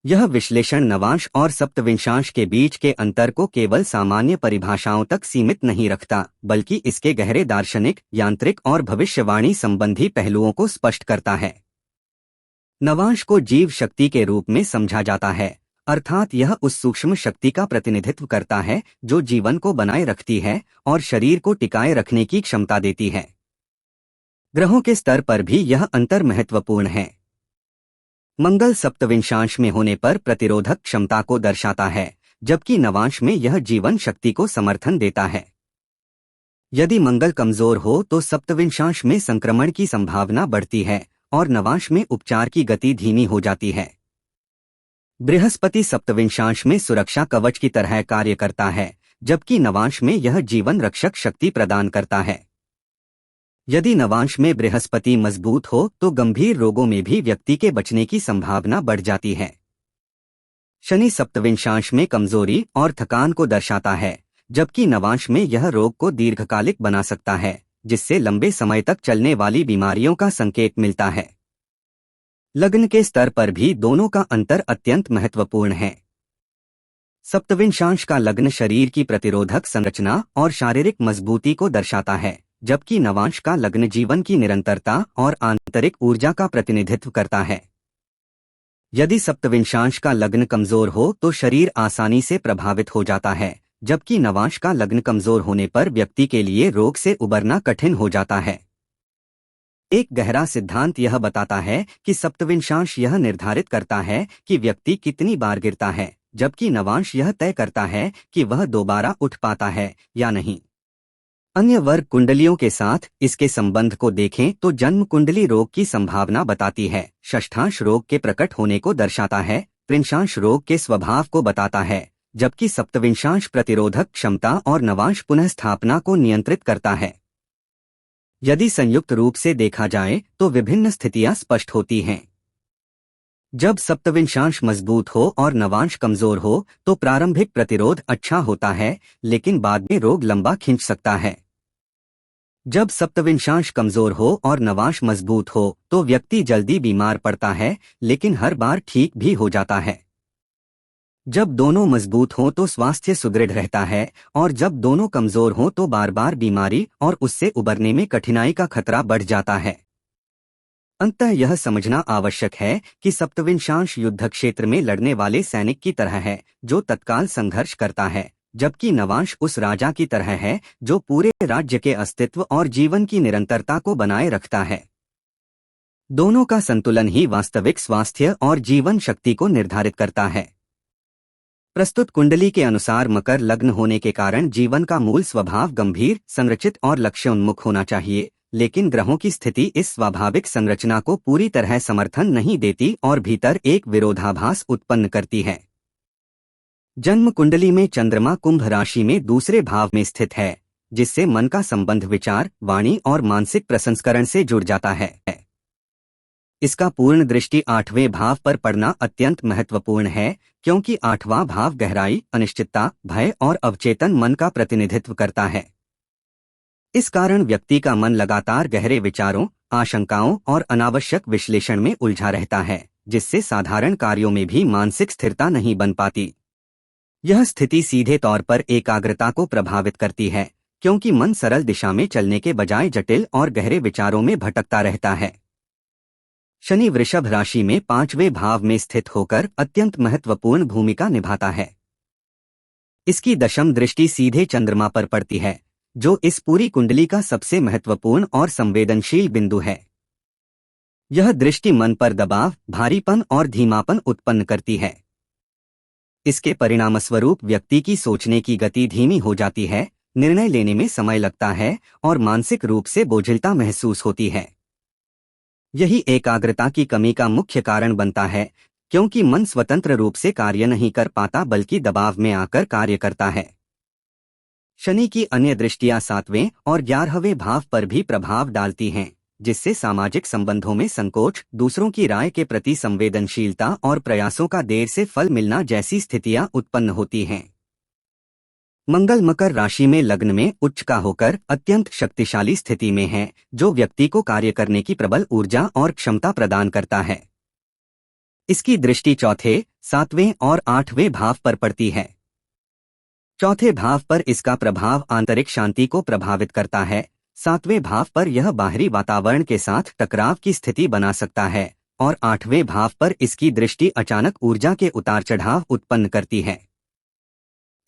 यह विश्लेषण नवांश और सप्तविंशांश के बीच के अंतर को केवल सामान्य परिभाषाओं तक सीमित नहीं रखता, बल्कि इसके गहरे दार्शनिक, यांत्रिक और भविष्यवाणी संबंधी पहलुओं को स्पष्ट करता है। नवांश को जीव शक्ति के रूप में समझा जाता है, अर्थात यह उस सूक्ष्म शक्ति का प्रतिनिधित्व करता है जो जीवन को बनाए रखती है और शरीर को टिकाए रखने की क्षमता देती है। ग्रहों के स्तर पर भी यह अंतर महत्वपूर्ण है। मंगल सप्तविंशांश में होने पर प्रतिरोधक क्षमता को दर्शाता है, जबकि नवांश में यह जीवन शक्ति को समर्थन देता है। यदि मंगल कमजोर हो तो सप्तविंशांश में संक्रमण की संभावना बढ़ती है और नवांश में उपचार की गति धीमी हो जाती है। बृहस्पति सप्तविंशांश में सुरक्षा कवच की तरह कार्य करता है, जबकि नवांश में यह जीवन रक्षक शक्ति प्रदान करता है। यदि नवांश में बृहस्पति मजबूत हो तो गंभीर रोगों में भी व्यक्ति के बचने की संभावना बढ़ जाती है। शनि सप्तविंशांश में कमजोरी और थकान को दर्शाता है, जबकि नवांश में यह रोग को दीर्घकालिक बना सकता है, जिससे लंबे समय तक चलने वाली बीमारियों का संकेत मिलता है। लग्न के स्तर पर भी दोनों का अंतर अत्यंत महत्वपूर्ण है। सप्तविंशांश का लग्न शरीर की प्रतिरोधक संरचना और शारीरिक मजबूती को दर्शाता है, जबकि नवांश का लग्न जीवन की निरंतरता और आंतरिक ऊर्जा का प्रतिनिधित्व करता है। यदि सप्तविंशांश का लग्न कमजोर हो तो शरीर आसानी से प्रभावित हो जाता है, जबकि नवांश का लग्न कमजोर होने पर व्यक्ति के लिए रोग से उबरना कठिन हो जाता है। एक गहरा सिद्धांत यह बताता है कि सप्तविंशांश यह निर्धारित करता है कि व्यक्ति कितनी बार गिरता है, जबकि नवांश यह तय करता है कि वह दोबारा उठ पाता है या नहीं। अन्य वर्ग कुंडलियों के साथ इसके संबंध को देखें तो जन्म कुंडली रोग की संभावना बताती है, षष्ठांश रोग के प्रकट होने को दर्शाता है, त्रिंशांश रोग के स्वभाव को बताता है, जबकि सप्तविंशांश प्रतिरोधक क्षमता और नवांश पुनः स्थापना को नियंत्रित करता है। यदि संयुक्त रूप से देखा जाए तो विभिन्न स्थितियां स्पष्ट होती हैं। जब सप्तविंशांश मजबूत हो और नवांश कमजोर हो तो प्रारंभिक प्रतिरोध अच्छा होता है, लेकिन बाद में रोग लंबा खींच सकता है। जब सप्तविंशांश कमजोर हो और नवांश मजबूत हो तो व्यक्ति जल्दी बीमार पड़ता है, लेकिन हर बार ठीक भी हो जाता है। जब दोनों मजबूत हों तो स्वास्थ्य सुदृढ़ रहता है, और जब दोनों कमजोर हों तो बार बार बीमारी और उससे उबरने में कठिनाई का खतरा बढ़ जाता है। अंततः यह समझना आवश्यक है कि सप्तविंशांश युद्ध क्षेत्र में लड़ने वाले सैनिक की तरह है जो तत्काल संघर्ष करता है, जबकि नवांश उस राजा की तरह है जो पूरे राज्य के अस्तित्व और जीवन की निरंतरता को बनाए रखता है। दोनों का संतुलन ही वास्तविक स्वास्थ्य और जीवन शक्ति को निर्धारित करता है। प्रस्तुत कुंडली के अनुसार मकर लग्न होने के कारण जीवन का मूल स्वभाव गंभीर, संरचित और लक्ष्योन्मुख होना चाहिए, लेकिन ग्रहों की स्थिति इस स्वाभाविक संरचना को पूरी तरह समर्थन नहीं देती और भीतर एक विरोधाभास उत्पन्न करती है। जन्म कुंडली में चंद्रमा कुंभ राशि में दूसरे भाव में स्थित है, जिससे मन का संबंध विचार, वाणी और मानसिक प्रसंस्करण से जुड़ जाता है। इसका पूर्ण दृष्टि 8वें भाव पर पड़ना अत्यंत महत्वपूर्ण है, क्योंकि 8वां भाव गहराई, अनिश्चितता, भय और अवचेतन मन का प्रतिनिधित्व करता है। इस कारण व्यक्ति का मन लगातार गहरे विचारों, आशंकाओं और अनावश्यक विश्लेषण में उलझा रहता है, जिससे साधारण कार्यों में भी मानसिक स्थिरता नहीं बन पाती। यह स्थिति सीधे तौर पर एकाग्रता को प्रभावित करती है, क्योंकि मन सरल दिशा में चलने के बजाय जटिल और गहरे विचारों में भटकता रहता है। शनि वृषभ राशि में 5वें भाव में स्थित होकर अत्यंत महत्वपूर्ण भूमिका निभाता है। इसकी दशम दृष्टि सीधे चंद्रमा पर पड़ती है, जो इस पूरी कुंडली का सबसे महत्वपूर्ण और संवेदनशील बिंदु है। यह दृष्टि मन पर दबाव, भारीपन और धीमापन उत्पन्न करती है। इसके परिणामस्वरूप व्यक्ति की सोचने की गति धीमी हो जाती है, निर्णय लेने में समय लगता है और मानसिक रूप से बोझिलता महसूस होती है। यही एकाग्रता की कमी का मुख्य कारण बनता है, क्योंकि मन स्वतंत्र रूप से कार्य नहीं कर पाता बल्कि दबाव में आकर कार्य करता है। शनि की अन्य दृष्टियां 7वें और 11वें भाव पर भी प्रभाव डालती हैं, जिससे सामाजिक संबंधों में संकोच, दूसरों की राय के प्रति संवेदनशीलता और प्रयासों का देर से फल मिलना जैसी स्थितियां उत्पन्न होती हैं। मंगल मकर राशि में लग्न में उच्च का होकर अत्यंत शक्तिशाली स्थिति में है, जो व्यक्ति को कार्य करने की प्रबल ऊर्जा और क्षमता प्रदान करता है। इसकी दृष्टि चौथे, सातवें और आठवें भाव पर पड़ती है। चौथे भाव पर इसका प्रभाव आंतरिक शांति को प्रभावित करता है। सातवें भाव पर यह बाहरी वातावरण के साथ टकराव की स्थिति बना सकता है और आठवें भाव पर इसकी दृष्टि अचानक ऊर्जा के उतार चढ़ाव उत्पन्न करती है।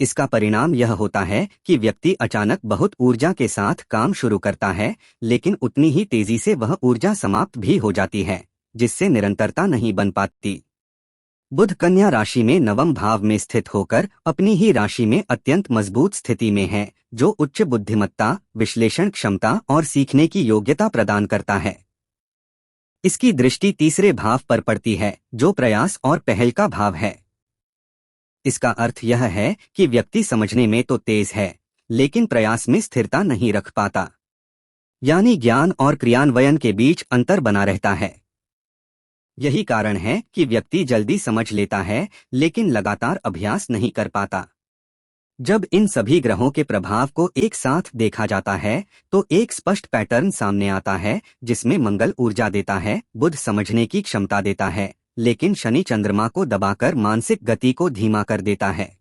इसका परिणाम यह होता है कि व्यक्ति अचानक बहुत ऊर्जा के साथ काम शुरू करता है, लेकिन उतनी ही तेजी से वह ऊर्जा समाप्त भी हो जाती है, जिससे निरंतरता नहीं बन पाती। बुध कन्या राशि में नवम भाव में स्थित होकर अपनी ही राशि में अत्यंत मजबूत स्थिति में है, जो उच्च बुद्धिमत्ता, विश्लेषण क्षमता और सीखने की योग्यता प्रदान करता है। इसकी दृष्टि तीसरे भाव पर पड़ती है, जो प्रयास और पहल का भाव है। इसका अर्थ यह है कि व्यक्ति समझने में तो तेज है, लेकिन प्रयास में स्थिरता नहीं रख पाता, यानी ज्ञान और क्रियान्वयन के बीच अंतर बना रहता है। यही कारण है कि व्यक्ति जल्दी समझ लेता है, लेकिन लगातार अभ्यास नहीं कर पाता। जब इन सभी ग्रहों के प्रभाव को एक साथ देखा जाता है, तो एक स्पष्ट पैटर्न सामने आता है, जिसमें मंगल ऊर्जा देता है, बुध समझने की क्षमता देता है, लेकिन शनि चंद्रमा को दबाकर मानसिक गति को धीमा कर देता है।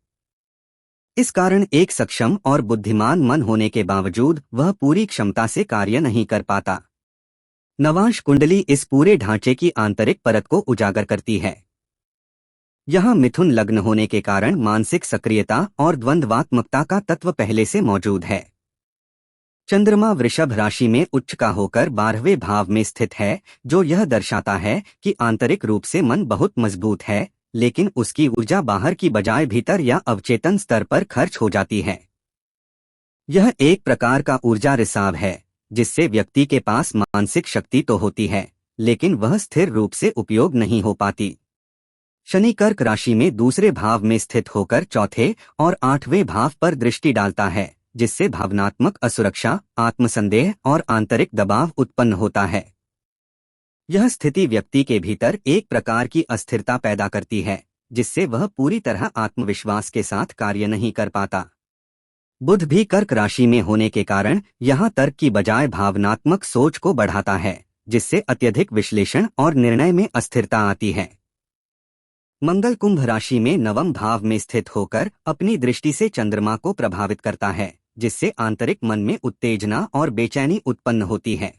इस कारण एक सक्षम और बुद्धिमान मन होने के बावजूद वह पूरी क्षमता से कार्य नहीं कर पाता। नवांश कुंडली इस पूरे ढांचे की आंतरिक परत को उजागर करती है। यहाँ मिथुन लग्न होने के कारण मानसिक सक्रियता और द्वंद्वात्मकता का तत्व पहले से मौजूद है। चंद्रमा वृषभ राशि में उच्च का होकर 12वें भाव में स्थित है, जो यह दर्शाता है कि आंतरिक रूप से मन बहुत मजबूत है, लेकिन उसकी ऊर्जा बाहर की बजाय भीतर या अवचेतन स्तर पर खर्च हो जाती है। यह एक प्रकार का ऊर्जा रिसाव है, जिससे व्यक्ति के पास मानसिक शक्ति तो होती है, लेकिन वह स्थिर रूप से उपयोग नहीं हो पाती। शनि कर्क राशि में दूसरे भाव में स्थित होकर चौथे और आठवें भाव पर दृष्टि डालता है, जिससे भावनात्मक असुरक्षा, आत्मसंदेह और आंतरिक दबाव उत्पन्न होता है। यह स्थिति व्यक्ति के भीतर एक प्रकार की अस्थिरता पैदा करती है, जिससे वह पूरी तरह आत्मविश्वास के साथ कार्य नहीं कर पाता। बुध भी कर्क राशि में होने के कारण यहाँ तर्क की बजाय भावनात्मक सोच को बढ़ाता है, जिससे अत्यधिक विश्लेषण और निर्णय में अस्थिरता आती है। मंगल कुंभ राशि में नवम भाव में स्थित होकर अपनी दृष्टि से चंद्रमा को प्रभावित करता है, जिससे आंतरिक मन में उत्तेजना और बेचैनी उत्पन्न होती है।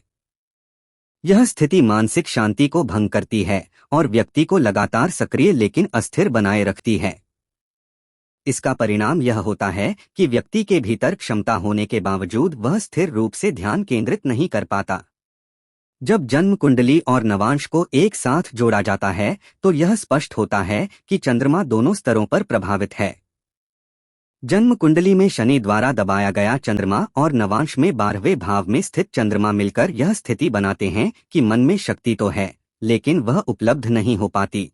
यह स्थिति मानसिक शांति को भंग करती है और व्यक्ति को लगातार सक्रिय लेकिन अस्थिर बनाए रखती है। इसका परिणाम यह होता है कि व्यक्ति के भीतर क्षमता होने के बावजूद वह स्थिर रूप से ध्यान केंद्रित नहीं कर पाता। जब जन्म कुंडली और नवांश को एक साथ जोड़ा जाता है, तो यह स्पष्ट होता है कि चंद्रमा दोनों स्तरों पर प्रभावित है। जन्म कुंडली में शनि द्वारा दबाया गया चंद्रमा और नवांश में 12वें भाव में स्थित चंद्रमा मिलकर यह स्थिति बनाते हैं कि मन में शक्ति तो है, लेकिन वह उपलब्ध नहीं हो पाती।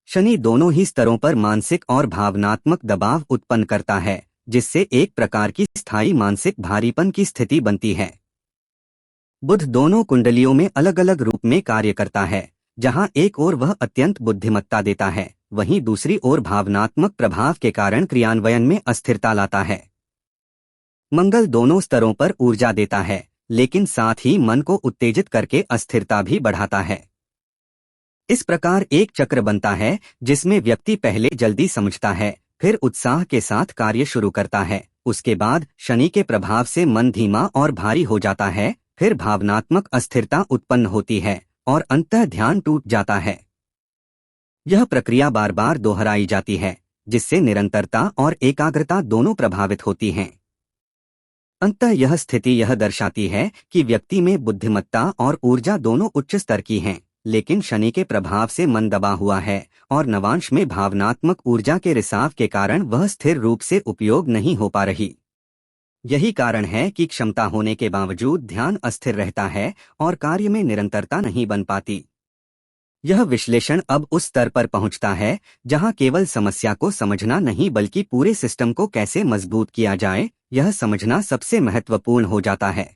शनि दोनों ही स्तरों पर मानसिक और भावनात्मक दबाव उत्पन्न करता है, जिससे एक प्रकार की स्थायी मानसिक भारीपन की स्थिति बनती है। बुध दोनों कुंडलियों में अलग अलग रूप में कार्य करता है। जहां एक ओर वह अत्यंत बुद्धिमत्ता देता है, वहीं दूसरी ओर भावनात्मक प्रभाव के कारण क्रियान्वयन में अस्थिरता लाता है। मंगल दोनों स्तरों पर ऊर्जा देता है, लेकिन साथ ही मन को उत्तेजित करके अस्थिरता भी बढ़ाता है। इस प्रकार एक चक्र बनता है, जिसमें व्यक्ति पहले जल्दी समझता है, फिर उत्साह के साथ कार्य शुरू करता है, उसके बाद शनि के प्रभाव से मन धीमा और भारी हो जाता है, फिर भावनात्मक अस्थिरता उत्पन्न होती है और अंततः ध्यान टूट जाता है। यह प्रक्रिया बार बार दोहराई जाती है, जिससे निरंतरता और एकाग्रता दोनों प्रभावित होती हैं। अंततः यह स्थिति यह दर्शाती है कि व्यक्ति में बुद्धिमत्ता और ऊर्जा दोनों उच्च स्तर की हैं, लेकिन शनि के प्रभाव से मन दबा हुआ है और नवांश में भावनात्मक ऊर्जा के रिसाव के कारण वह स्थिर रूप से उपयोग नहीं हो पा रही। यही कारण है कि क्षमता होने के बावजूद ध्यान अस्थिर रहता है और कार्य में निरंतरता नहीं बन पाती। यह विश्लेषण अब उस स्तर पर पहुंचता है जहां केवल समस्या को समझना नहीं बल्कि पूरे सिस्टम को कैसे मजबूत किया जाए, यह समझना सबसे महत्वपूर्ण हो जाता है।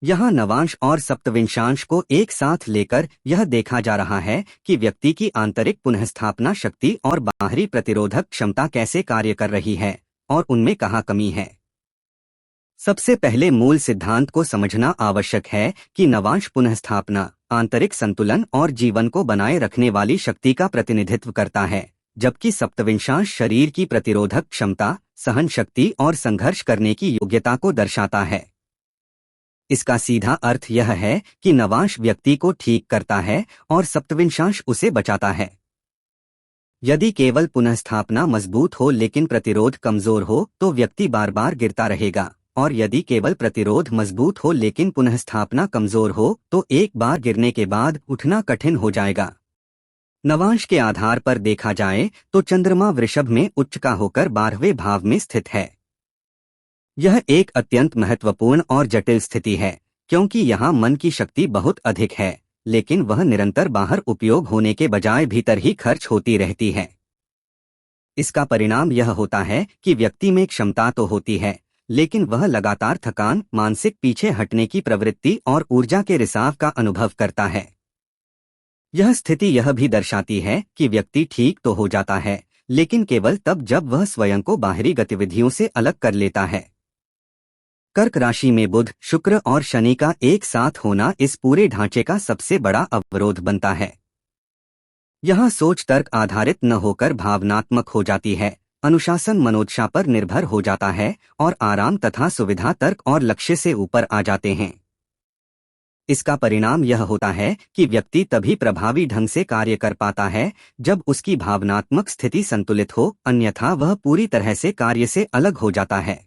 यहाँ नवांश और सप्तविंशांश को एक साथ लेकर यह देखा जा रहा है कि व्यक्ति की आंतरिक पुनःस्थापना शक्ति और बाहरी प्रतिरोधक क्षमता कैसे कार्य कर रही है और उनमें कहाँ कमी है। सबसे पहले मूल सिद्धांत को समझना आवश्यक है कि नवांश पुनःस्थापना, आंतरिक संतुलन और जीवन को बनाए रखने वाली शक्ति का प्रतिनिधित्व करता है, जबकि सप्तविंशांश शरीर की प्रतिरोधक क्षमता, सहन शक्ति और संघर्ष करने की योग्यता को दर्शाता है। इसका सीधा अर्थ यह है कि नवांश व्यक्ति को ठीक करता है और सप्तविंशांश उसे बचाता है। यदि केवल पुनःस्थापना मजबूत हो लेकिन प्रतिरोध कमजोर हो तो व्यक्ति बार बार गिरता रहेगा, और यदि केवल प्रतिरोध मजबूत हो लेकिन पुनःस्थापना कमजोर हो तो एक बार गिरने के बाद उठना कठिन हो जाएगा। नवांश के आधार पर देखा जाए तो चंद्रमा वृषभ में उच्च का होकर 12वें भाव में स्थित है। यह एक अत्यंत महत्वपूर्ण और जटिल स्थिति है, क्योंकि यहाँ मन की शक्ति बहुत अधिक है, लेकिन वह निरंतर बाहर उपयोग होने के बजाय भीतर ही खर्च होती रहती है। इसका परिणाम यह होता है कि व्यक्ति में क्षमता तो होती है, लेकिन वह लगातार थकान, मानसिक पीछे हटने की प्रवृत्ति और ऊर्जा के रिसाव का अनुभव करता है। यह स्थिति यह भी दर्शाती है कि व्यक्ति ठीक तो हो जाता है, लेकिन केवल तब जब वह स्वयं को बाहरी गतिविधियों से अलग कर लेता है। कर्क राशि में बुध, शुक्र और शनि का एक साथ होना इस पूरे ढांचे का सबसे बड़ा अवरोध बनता है। यहाँ सोच तर्क आधारित न होकर भावनात्मक हो जाती है, अनुशासन मनोदशा पर निर्भर हो जाता है और आराम तथा सुविधा तर्क और लक्ष्य से ऊपर आ जाते हैं। इसका परिणाम यह होता है कि व्यक्ति तभी प्रभावी ढंग से कार्य कर पाता है जब उसकी भावनात्मक स्थिति संतुलित हो, अन्यथा वह पूरी तरह से कार्य से अलग हो जाता है।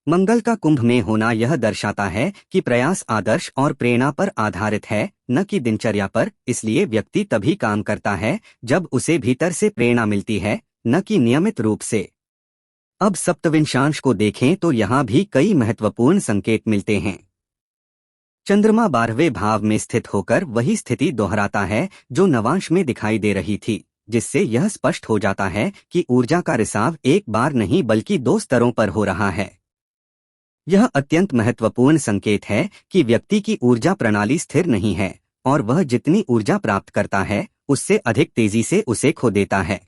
मंगल का कुंभ में होना यह दर्शाता है कि प्रयास आदर्श और प्रेरणा पर आधारित है, न कि दिनचर्या पर, इसलिए व्यक्ति तभी काम करता है जब उसे भीतर से प्रेरणा मिलती है, न कि नियमित रूप से। अब सप्तविंशांश को देखें तो यहाँ भी कई महत्वपूर्ण संकेत मिलते हैं। चंद्रमा 12वें भाव में स्थित होकर वही स्थिति दोहराता है जो नवांश में दिखाई दे रही थी, जिससे यह स्पष्ट हो जाता है कि ऊर्जा का रिसाव एक बार नहीं बल्कि 2 स्तरों पर हो रहा है। यह अत्यंत महत्वपूर्ण संकेत है कि व्यक्ति की ऊर्जा प्रणाली स्थिर नहीं है और वह जितनी ऊर्जा प्राप्त करता है उससे अधिक तेजी से उसे खो देता है।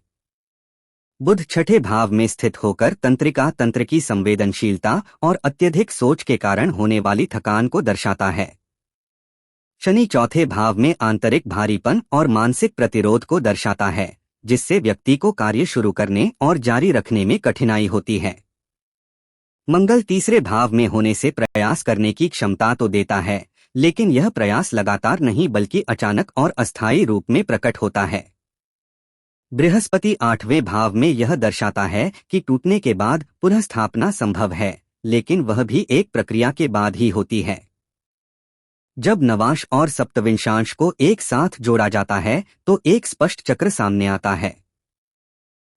बुध 6ठे भाव में स्थित होकर तंत्रिका, तंत्र की संवेदनशीलता और अत्यधिक सोच के कारण होने वाली थकान को दर्शाता है। शनि 4थे भाव में आंतरिक भारीपन और मानसिक प्रतिरोध को दर्शाता है, जिससे व्यक्ति को कार्य शुरू करने और जारी रखने में कठिनाई होती है। मंगल 3रे भाव में होने से प्रयास करने की क्षमता तो देता है, लेकिन यह प्रयास लगातार नहीं बल्कि अचानक और अस्थायी रूप में प्रकट होता है। बृहस्पति 8वें भाव में यह दर्शाता है कि टूटने के बाद पुनःस्थापना संभव है, लेकिन वह भी एक प्रक्रिया के बाद ही होती है। जब नवांश और सप्तविंशांश को एक साथ जोड़ा जाता है तो एक स्पष्ट चक्र सामने आता है।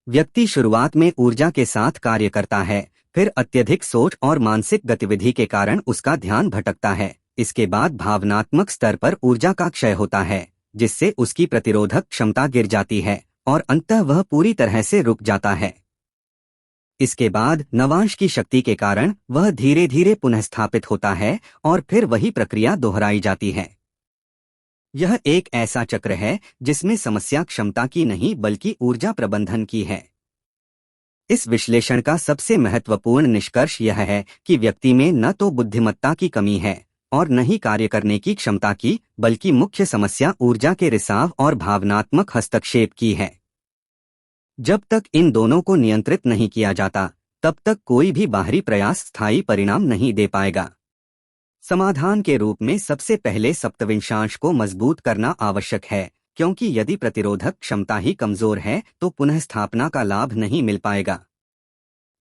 व्यक्ति शुरुआत में ऊर्जा के साथ कार्य करता है, फिर अत्यधिक सोच और मानसिक गतिविधि के कारण उसका ध्यान भटकता है। इसके बाद भावनात्मक स्तर पर ऊर्जा का क्षय होता है, जिससे उसकी प्रतिरोधक क्षमता गिर जाती है और अंततः वह पूरी तरह से रुक जाता है। इसके बाद नवांश की शक्ति के कारण वह धीरे धीरे पुनःस्थापित होता है और फिर वही प्रक्रिया दोहराई जाती है। यह एक ऐसा चक्र है जिसमें समस्या क्षमता की नहीं बल्कि ऊर्जा प्रबंधन की है। इस विश्लेषण का सबसे महत्वपूर्ण निष्कर्ष यह है कि व्यक्ति में न तो बुद्धिमत्ता की कमी है और न ही कार्य करने की क्षमता की, बल्कि मुख्य समस्या ऊर्जा के रिसाव और भावनात्मक हस्तक्षेप की है। जब तक इन दोनों को नियंत्रित नहीं किया जाता, तब तक कोई भी बाहरी प्रयास स्थायी परिणाम नहीं दे पाएगा। समाधान के रूप में सबसे पहले सप्तविंशांश को मजबूत करना आवश्यक है, क्योंकि यदि प्रतिरोधक क्षमता ही कमजोर है तो पुनःस्थापना का लाभ नहीं मिल पाएगा।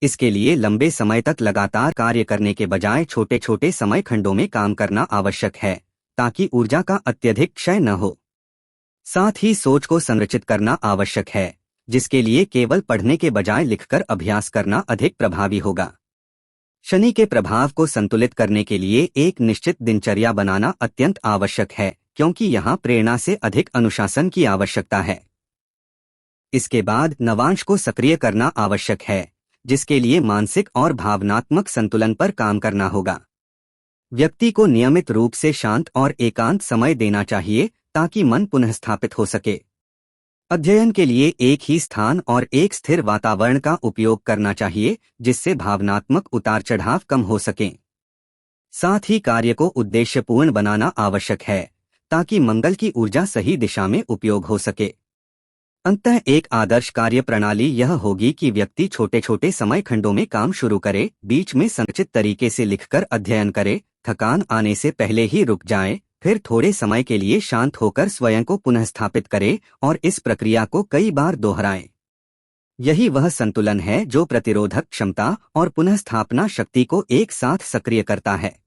इसके लिए लंबे समय तक लगातार कार्य करने के बजाय छोटे छोटे समय खंडों में काम करना आवश्यक है, ताकि ऊर्जा का अत्यधिक क्षय न हो। साथ ही सोच को संरचित करना आवश्यक है, जिसके लिए केवल पढ़ने के बजाय लिखकर अभ्यास करना अधिक प्रभावी होगा। शनि के प्रभाव को संतुलित करने के लिए एक निश्चित दिनचर्या बनाना अत्यंत आवश्यक है, क्योंकि यहाँ प्रेरणा से अधिक अनुशासन की आवश्यकता है। इसके बाद नवांश को सक्रिय करना आवश्यक है, जिसके लिए मानसिक और भावनात्मक संतुलन पर काम करना होगा। व्यक्ति को नियमित रूप से शांत और एकांत समय देना चाहिए ताकि मन पुनः स्थापित हो सके। अध्ययन के लिए एक ही स्थान और एक स्थिर वातावरण का उपयोग करना चाहिए, जिससे भावनात्मक उतार चढ़ाव कम हो सकें। साथ ही कार्य को उद्देश्यपूर्ण बनाना आवश्यक है, ताकि मंगल की ऊर्जा सही दिशा में उपयोग हो सके। अंततः एक आदर्श कार्य प्रणाली यह होगी कि व्यक्ति छोटे छोटे समय खंडों में काम शुरू करे, बीच में संरचित तरीके से लिखकर अध्ययन करे, थकान आने से पहले ही रुक जाए, फिर थोड़े समय के लिए शांत होकर स्वयं को पुनः स्थापित करे और इस प्रक्रिया को कई बार दोहराए। यही वह संतुलन है जो प्रतिरोधक क्षमता और पुनः स्थापना शक्ति को एक साथ सक्रिय करता है।